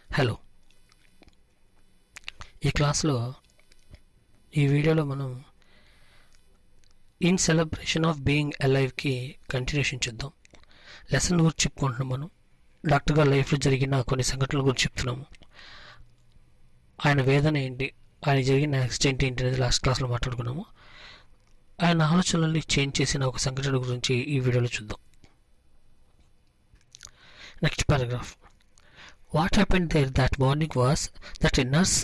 Hello, ఈ క్లాస్లో ఈ వీడియోలో మనం ఇన్ సెలబ్రేషన్ ఆఫ్ బీయింగ్ అలైవ్కి కంటిన్యూషన్ చూద్దాం. లెసన్ గురించి చెప్పుకుంటున్నాం. మనం డాక్టర్ గారి లైఫ్లో జరిగిన కొన్ని సంఘటనల గురించి చెప్తున్నాము. ఆయన వేదన ఏంటి, ఆయన జరిగిన యాక్సిడెంట్ ఏంటి అనేది లాస్ట్ క్లాస్లో మాట్లాడుకున్నాము. ఆయన ఆలోచనల్ని చేంజ్ చేసిన ఒక సంఘటన గురించి ఈ వీడియోలో చూద్దాం. Next paragraph. What happened there that morning was that a nurse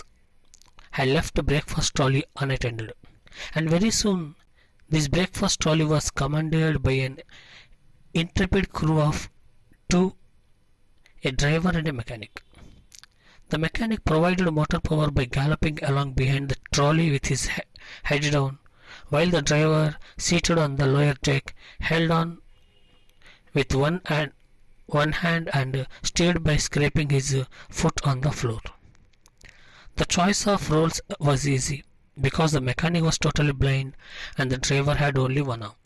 had left the breakfast trolley unattended, and very soon this breakfast trolley was commanded by an intrepid crew of two, a driver and a mechanic. The mechanic provided motor power by galloping along behind the trolley with his head down, while the driver, seated on the lower deck, held on with one hand and steered by scraping his foot on the floor. The choice of roles was easy because the mechanic was totally blind and the driver had only one arm.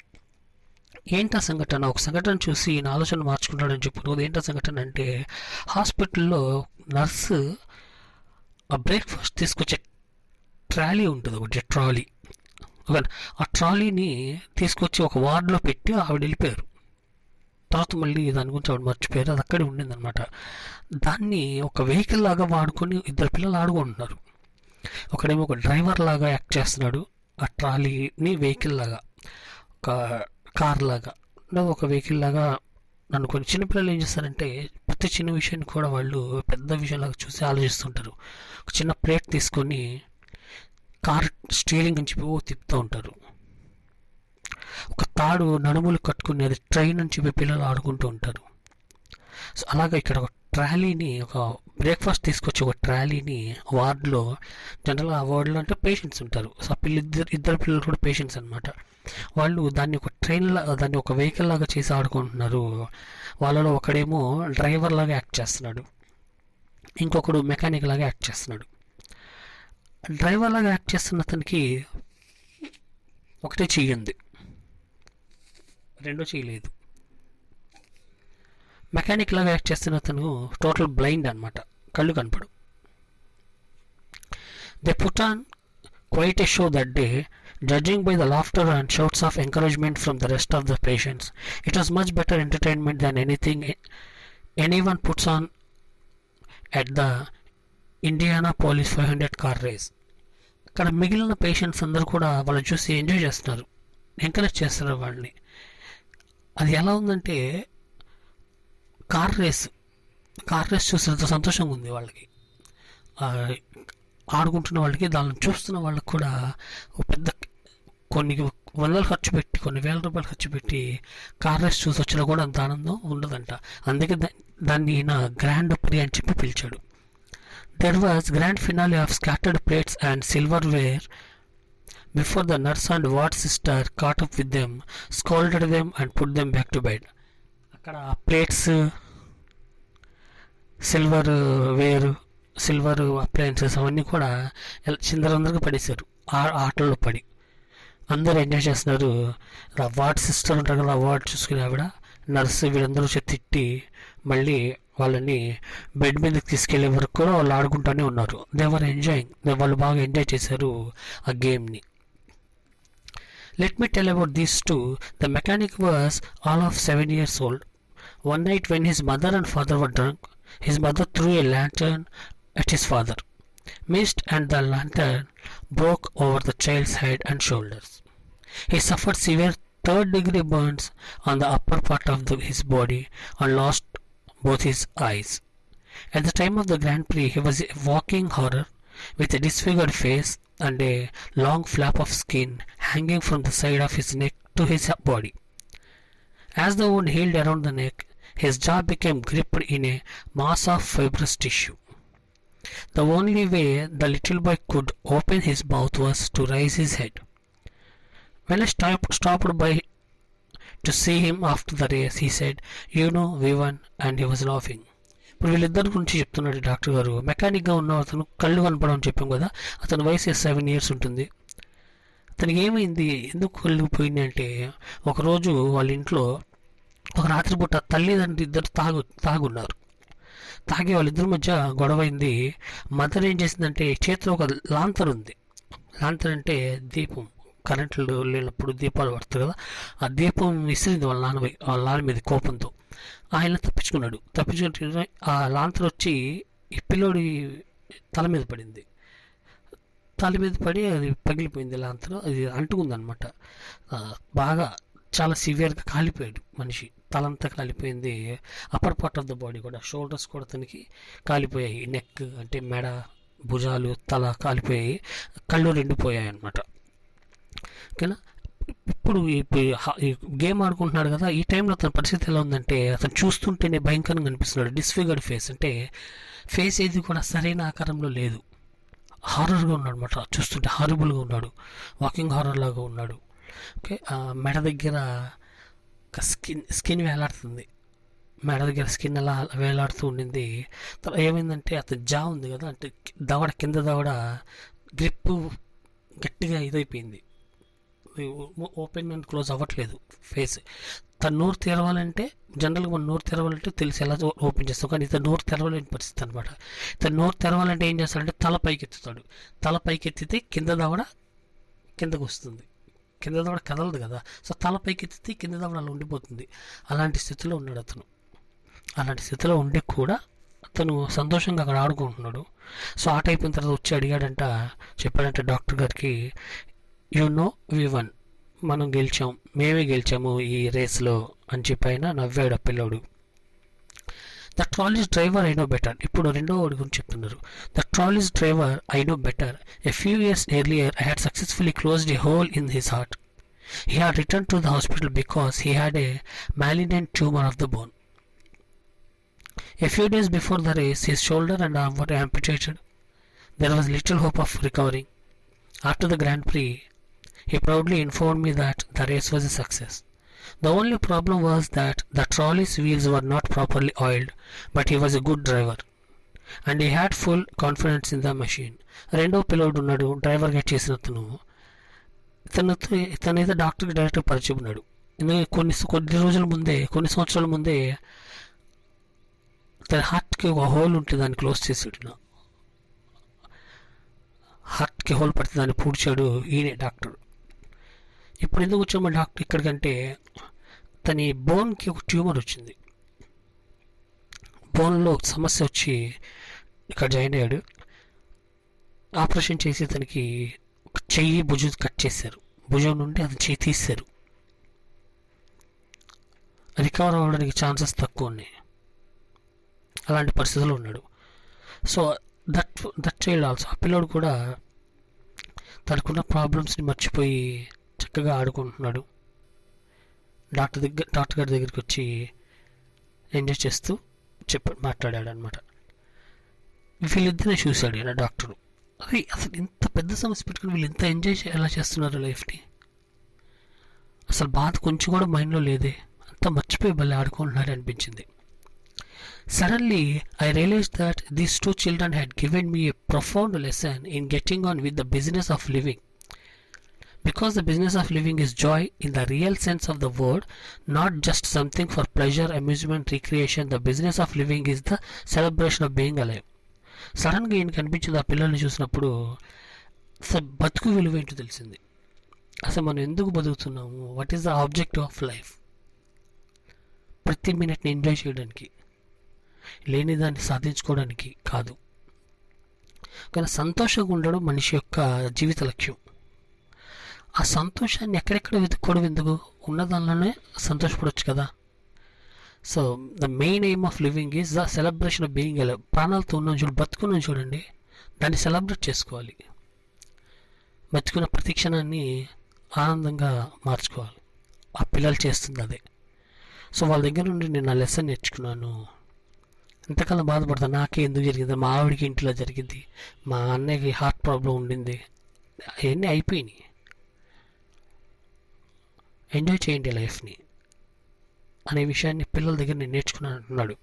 ఏంటా సంఘటన? ఒక సంఘటన చూసి నా ఆలోచన మార్చుకుంటాడని చెప్పుకున్నది. ఏంటా సంఘటన అంటే, హాస్పిటల్లో నర్సు ఆ బ్రేక్ఫాస్ట్ తీసుకొచ్చే ట్రాలీ ఉంటుంది, ఒకటి ట్రాలీ. ఆ ట్రాలీని తీసుకొచ్చి ఒక వార్డులో పెట్టి ఆవిడ వెళ్ళిపోయారు. తర్వాత మళ్ళీ దాని గురించి ఆవిడ మర్చిపోయారు. అది అక్కడే ఉండిందనమాట. దాన్ని ఒక వెహికల్ లాగా వాడుకొని ఇద్దరు పిల్లలు ఆడుకుంటున్నారు. ఒకడేమో ఒక డ్రైవర్ లాగా యాక్ట్ చేస్తున్నాడు, ఆ ట్రాలీని వెహికల్ లాగా, ఒక కార్ లాగా, ఒక వెహికల్ లాగా అనుకొని. చిన్నపిల్లలు ఏం చేస్తారంటే ప్రతి చిన్న విషయాన్ని కూడా వాళ్ళు పెద్ద విషయంలాగా చూసి ఆలోచిస్తుంటారు. ఒక చిన్న ప్లేట్ తీసుకొని కార్ స్టీరింగ్ అని చెప్పి తిప్పుతూ ఉంటారు. ఒక తాడు నడుములు కట్టుకుని అది ట్రైన్ అని చెప్పి పిల్లలు ఆడుకుంటూ ఉంటారు. సో అలాగే ఇక్కడ ఒక ట్రాలీని, ఒక బ్రేక్ఫాస్ట్ తీసుకొచ్చి ఒక ట్రాలీని వార్డులో, జనరల్గా ఆ వార్డులో అంటే పేషెంట్స్ ఉంటారు. సో ఆ ఇద్దరు పిల్లలు కూడా పేషెంట్స్ అనమాట. వాళ్ళు దాన్ని ఒక దాన్ని ఒక వెహికల్ లాగా చేసి ఆడుకుంటున్నారు. వాళ్ళలో ఒకడేమో డ్రైవర్ లాగా యాక్ట్ చేస్తున్నాడు, ఇంకొకడు మెకానిక్ లాగా యాక్ట్ చేస్తున్నాడు. డ్రైవర్ లాగా యాక్ట్ చేస్తున్న అతనికి ఒకటే చెయ్యింది, రెండో చేయలేదు. మెకానిక్ లాగా యాక్ట్ చేస్తున్న అతను టోటల్ బ్లైండ్ అనమాట, కళ్ళు కనపడు. They put on quite a show that day, judging by the laughter and shouts of encouragement from the rest of the patients. It was much better entertainment than anything anyone puts on at the Indianapolis 500 car race. ఇక్కడ మిగిలిన patients అందరూ కూడా వాళ్ళని చూసి enjoy చేస్తున్నారు, encourage చేస్తున్నారు వాళ్ళని. అది ఎలా ఉందంటే, కార్ రేస్ చూసినంత సంతోషంగా ఉంది వాళ్ళకి, ఆడుకుంటున్న వాళ్ళకి. దాన్ని చూస్తున్న వాళ్ళకి కూడా పెద్ద కొన్ని వందలు ఖర్చు పెట్టి, కొన్ని వేల రూపాయలు ఖర్చు పెట్టి కార్ రేస్ చూసి వచ్చినా కూడా అంత ఆనందం ఉండదంట. అందుకే దాన్ని ఈయన గ్రాండ్ ప్రీ అని చెప్పి పిలిచాడు. There was grand finale of scattered plates and silverware before the nurse and ward sister caught up with them, scolded them and put them back to bed. అక్కడ ప్లేట్స్, సిల్వర్ అప్లయన్సెస్ అవన్నీ కూడా చిందరవందరగా పడేశారు ఆటల్లో పడి. అందరూ ఎంజాయ్ చేస్తున్నారు. Ward sister ఉంటారు కదా, వార్డ్ చూసుకుని ఆవిడ, నర్సు, వీళ్ళందరూ తిట్టి మళ్ళీ వాళ్ళని బెడ్ మీదకి తీసుకెళ్లే వరకు కూడా వాళ్ళు ఆడుకుంటూనే ఉన్నారు. దేవర్ ఎంజాయింగ్, వాళ్ళు బాగా ఎంజాయ్ చేశారు ఆ గేమ్ని. Let me tell about these two. The mechanic was all of 7 years old. One night when his mother and father were drunk, his mother threw a lantern at his father, missed, and the lantern broke over the child's head and shoulders. He suffered severe third-degree burns on the upper part of his body and lost both his eyes. At the time of the Grand Prix, he was a walking horror with a disfigured face and a long flap of skin hanging from the side of his neck to his body. As the wound healed around the neck, his jaw became gripped in a mass of fibrous tissue. The only way the little boy could open his mouth was to raise his head. When I stopped by to see him after the race, he said, "You know, we won," and he was laughing. ఇప్పుడు వీళ్ళిద్దరి గురించి చెప్తున్నాడు doctor గారు. మెకానిక్గా ఉన్న అతను కళ్ళు కనపడమని చెప్పాం కదా, అతని వయసు 7 years ఉంటుంది. అతనికి ఏమైంది, ఎందుకు కళ్ళు పోయింది అంటే, ఒకరోజు వాళ్ళ ఇంట్లో ఒక రాత్రిపూట తల్లిదండ్రులు ఇద్దరు తాగున్నారు. తాగి వాళ్ళిద్దరి మధ్య గొడవైంది. మదర్ ఏం చేసిందంటే చేతిలో ఒక లాంతర్ ఉంది. లాంతర్ అంటే దీపం, కరెంట్లు లేనప్పుడు దీపాలు పడతాయి కదా, ఆ దీపం విసిరింది వాళ్ళ నాన్న మీద కోపంతో. ఆయన తప్పించుకుంటే ఆ లాంతర్ వచ్చి ఈ పిల్లోడి తల మీద పడింది. తల మీద పడి అది పగిలిపోయింది లాంతర్. అది అంటుకుందనమాట. బాగా చాలా సివియర్గా కాలిపోయాడు మనిషి. తలంతా కాలిపోయింది. Upper part of the body కూడా, షోల్డర్స్ కూడా తనకి కాలిపోయాయి. నెక్ అంటే మెడ, భుజాలు, తల కాలిపోయాయి. కళ్ళు రెండిపోయాయి అనమాట. ఓకేనా. ఇప్పుడు ఈ గేమ్ ఆడుకుంటున్నాడు కదా, ఈ టైంలో అతని పరిస్థితి ఎలా ఉందంటే అతను చూస్తుంటేనే భయంకరంగా అనిపిస్తున్నాడు. డిస్ఫిగర్డ్ ఫేస్, అంటే ఫేస్ ఏది కూడా సరైన ఆకారంలో లేదు. హారర్గా ఉన్నాడు అనమాట. చూస్తుంటే హారబుల్గా ఉన్నాడు. వాకింగ్ హారర్ లాగా ఉన్నాడు. ఓకే. మెడ దగ్గర స్కిన్ వేలాడుతుంది. మెడ దగ్గర స్కిన్ అలా వేలాడుతూ ఉండింది. ఏమైందంటే అతని జా ఉంది కదా, అంటే దవడ, కింద దవడ గ్రిప్ గట్టిగా ఇదైపోయింది. ఓపెన్ అండ్ క్లోజ్ అవ్వట్లేదు ఫేస్. తను నోరు తెరవాలంటే, జనరల్గా మనం నోరు తెరవాలంటే తెలిసి ఎలా ఓపెన్ చేస్తాం, కానీ ఇతను నోరు తెరవలేని పరిస్థితి అనమాట. ఇతను నోరు తెరవాలంటే ఏం చేస్తాడంటే తల పైకి ఎత్తుతాడు. తల పైకి ఎత్తితే కింద దవడ కిందకు వస్తుంది. కింద దవడ కదలదు కదా, సో తల పైకి ఎత్తితే కింద దవడ అలా ఉండిపోతుంది. అలాంటి స్థితిలో ఉన్నాడు అతను. అలాంటి స్థితిలో ఉండి కూడా అతను సంతోషంగా అక్కడ ఆడుకుంటున్నాడు. సో ఆట అయిపోయిన తర్వాత వచ్చి అడిగాడంట, చెప్పాడంటే డాక్టర్ గారికి, వి వన్, మనం గెలిచాం, మేమే గెలిచాము ఈ రేస్లో అని చెప్పి నవ్వాడు ఆ పిల్లోడు. The trolleys driver I know better. ఇప్పుడు రెండో వాడి గురించి చెప్తున్నారు. The trolleys driver I know better. A few years earlier I had successfully closed a whole in his heart. He had returned to the hospital because he had a malignant tumor of the bone. A few days before the race, his shoulder and arm were amputated. There was little hope of recovering. After the Grand Prix, he proudly informed me that the race was a success. The only problem was that the trolley's wheels were not properly oiled, but he was a good driver and he had full confidence in the machine. రెండో పిల్లోడు ఉన్నాడు, డ్రైవర్గా చేసిన అతను. ఇతనైతే డాక్టర్కి డైరెక్ట్గా పరిచయం ఉన్నాడు. కొన్ని సంవత్సరాల ముందే తన హార్ట్కి ఒక హోల్ ఉంటే దాన్ని క్లోజ్ చేసాడు. హార్ట్కి హోల్ పడితే దాన్ని పూడ్చాడు ఈయనే డాక్టర్. ఇప్పుడు ఎందుకు వచ్చామో డాక్టర్ ఇక్కడికంటే, తన బోన్కి ఒక ట్యూమర్ వచ్చింది. బోన్లో ఒక సమస్య వచ్చి ఇక్కడ జాయిన్ అయ్యాడు. ఆపరేషన్ చేసి తనకి చెయ్యి, భుజం కట్ చేశారు. భుజం నుండి అది చెయ్యి తీశారు. రికవర్ అవ్వడానికి ఛాన్సెస్ తక్కువ ఉన్నాయి. అలాంటి పరిస్థితుల్లో ఉన్నాడు. సో దట్ చైల్డ్ ఆల్సో, ఆ పిల్లోడు కూడా తనకున్న ప్రాబ్లమ్స్ని మర్చిపోయి చక్కగా ఆడుకుంటున్నాడు. డాక్టర్ గారి దగ్గరికి వచ్చి ఎంజాయ్ చేస్తూ మాట్లాడాడు అనమాట. వీళ్ళిద్దరిని చూశాడు ఈయన డాక్టరు. అరే అసలు ఇంత పెద్ద సమస్య పెట్టుకుని వీళ్ళు ఇంత ఎంజాయ్ ఎలా చేస్తున్నారు లైఫ్ని, అసలు బాధ కొంచెం కూడా మైండ్లో లేదే, అంతా మర్చిపోయి భలే ఆడుకుంటున్నారు అనిపించింది. Suddenly, I realized that these two children had given me a profound lesson in getting on with the business of living. Because the business of living is joy in the real sense of the word, not just something for pleasure, amusement, recreation. The business of living is the celebration of being alive. సడన్గా ఈయన కనిపించింది ఆ పిల్లల్ని చూసినప్పుడు. అసలు బతుకు విలువ ఏంటో తెలిసింది. అసలు మనం ఎందుకు బతుకుతున్నాము, what is the objective of life. ప్రతి మినిట్ని ఎంజాయ్ చేయడానికి, లేని దాన్ని సాధించుకోవడానికి కాదు. కానీ సంతోషంగా ఉండడం మనిషి యొక్క జీవిత లక్ష్యం. ఆ సంతోషాన్ని ఎక్కడెక్కడ వెతుక్కోవడం ఎందుకు, ఉన్న దానిలోనే సంతోషపడవచ్చు కదా. So the main aim of living is the celebration of being alive. ప్రాణాలతో ఉన్నాం బతుకున్నాం చూడండి, దాన్ని సెలబ్రేట్ చేసుకోవాలి. బతుకున్న ప్రతి క్షణాన్ని ఆనందంగా మార్చుకోవాలి. ఆ పిల్లలు చేస్తుంది అదే. సో వాళ్ళ దగ్గర నుండి నేను ఆ లెసన్ నేర్చుకున్నాను. ఎంతకాలం బాధపడతాను, నాకే ఎందుకు జరిగింది, మా ఆవిడికి ఇంట్లో జరిగింది, మా అన్నయ్యకి హార్ట్ ప్రాబ్లం ఉండింది, అవన్నీ అయిపోయినాయి. ఎంజాయ్ చేయండి లైఫ్ని అనే విషయాన్ని పిల్లల దగ్గర నేను నేర్చుకున్నాను అంటున్నాడు.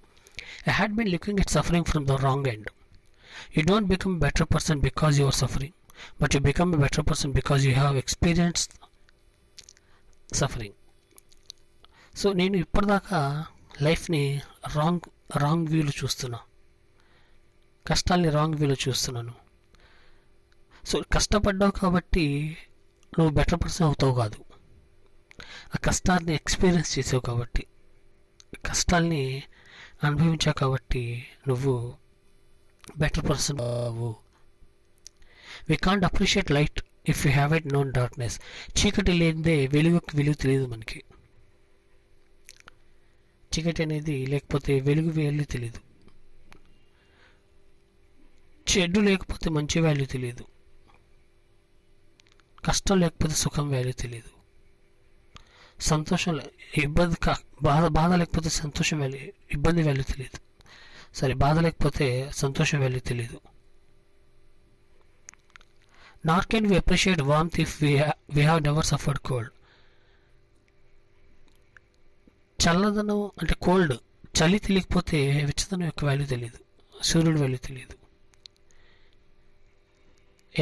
I had been looking at suffering from the wrong end. You don't become a better person because you are suffering, but you become a better person because you have experienced suffering. So నేను ఇప్పటిదాకా లైఫ్ని wrong వ్యూలో చూస్తున్నా, కష్టాల్ని wrong వ్యూలో చూస్తున్నాను. So కష్టపడ్డావు కాబట్టి నువ్వు బెటర్ పర్సన్ అవుతావు కాదు, ఆ కష్టాన్ని ఎక్స్పీరియన్స్ చేసావు కాబట్టి, కష్టాల్ని అనుభవించావు కాబట్టి నువ్వు బెటర్ పర్సన్ అవ్వు. We can't appreciate light if you have it known darkness. చీకటి లేనిదే వెలుగుకి విలువ తెలియదు మనకి. చీకటి అనేది లేకపోతే వెలుగు వాల్యూ తెలియదు, చెడు లేకపోతే మంచి వాల్యూ తెలియదు, కష్టం లేకపోతే సుఖం వాల్యూ తెలియదు, సంతోషం ఇబ్బంది బాధ లేకపోతే సంతోషం వాల్యూ ఇబ్బంది వాల్యూ తెలియదు, సరే బాధ లేకపోతే సంతోషం వాల్యూ తెలియదు. Not can we appreciate warmth if we have never suffered cold. చల్లదనం అంటే కోల్డ్, చలి తెలియకపోతే వెచ్చదనం యొక్క వాల్యూ తెలియదు, సూర్యుడు వాల్యూ తెలియదు,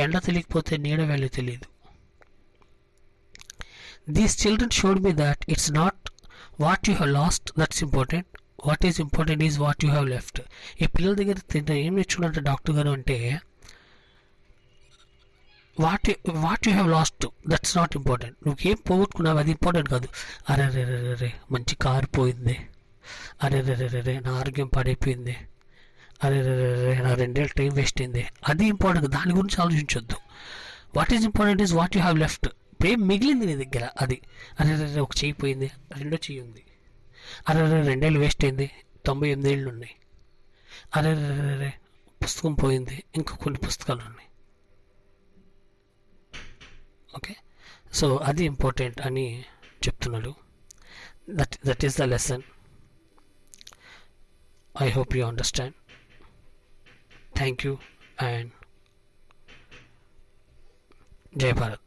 ఎండ తెలియకపోతే నీడ వాల్యూ తెలియదు. These children showed me that it's not what you have lost that's important. What is important is what you have left. ఈ పిల్లల దగ్గర ఏం నేర్చుకున్నట్టు డాక్టర్ గారు అంటే, what you have lost that's not important. నువ్వేం పోగొట్టుకున్నావు అది ఇంపార్టెంట్ కాదు. అరే రే రే రే మంచి కారు పోయింది, అరే రే రే రే నా ఆరోగ్యం పాడైపోయింది, అరే రే రే నా 2 ఏళ్ళు టైం వేస్ట్ అయింది, అది ఇంపార్టెంట్. దాని గురించి ఆలోచించొద్దు. What is important is what you have left. ఏం మిగిలింది నీ దగ్గర, అది. అరే రే ఒక చెయ్యి పోయింది, 2వ చెయ్యి ఉంది, అరే రే 2 ఏళ్ళు వేస్ట్ అయింది, 98 ఏళ్ళు ఉన్నాయి, అరే రే పుస్తకం పోయింది, ఇంకా కొన్ని పుస్తకాలు ఉన్నాయి. ఓకే, సో అది ఇంపార్టెంట్ అని చెప్తున్నాడు. That is the lesson. I hope you understand. Thank you and జై భారత్.